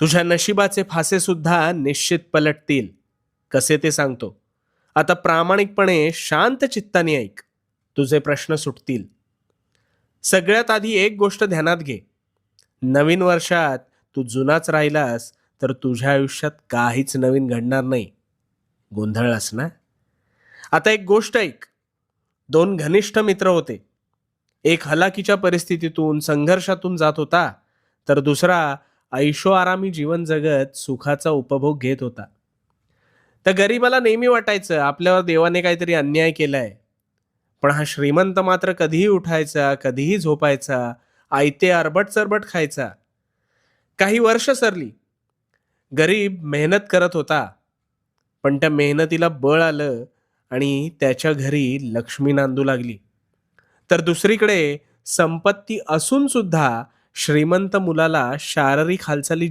तुझ्या नशिबाचे फासे सुद्धा निश्चित पलटतील. कसे ते सांगतो. आता प्रामाणिकपणे शांत चित्ताने ऐक. तुझे प्रश्न सुटतील. सगळ्यात आधी एक गोष्ट ध्यानात घे. नवीन वर्षात तू जुनाच राहिलास तर तुझ्या आयुष्यात काहीच नवीन घडणार नाही. गोंधळलास ना? आता एक गोष्ट ऐक. दोन घनिष्ठ मित्र होते. एक हलाखीच्या परिस्थितीतून संघर्षातून जात होता, तर दुसरा ऐशोआरामी जीवन जगत सुखाचा उपभोग घेत होता. त्या गरीबाला नेहमी वाटायचं आपल्यावर देवाने काहीतरी अन्याय केलाय. पण हा श्रीमंत मात्र कधीही उठायचा, कधीही झोपायचा, आयते अरबट चरबट खायचा. काही वर्ष सरली. गरीब मेहनत करत होता, पण त्या मेहनतीला बळ आलं आणि त्याच्या घरी लक्ष्मी नांदू लागली. तर दुसरीकडे संपत्ती असून सुद्धा श्रीमंत मुलाला शारीरिक हालचाली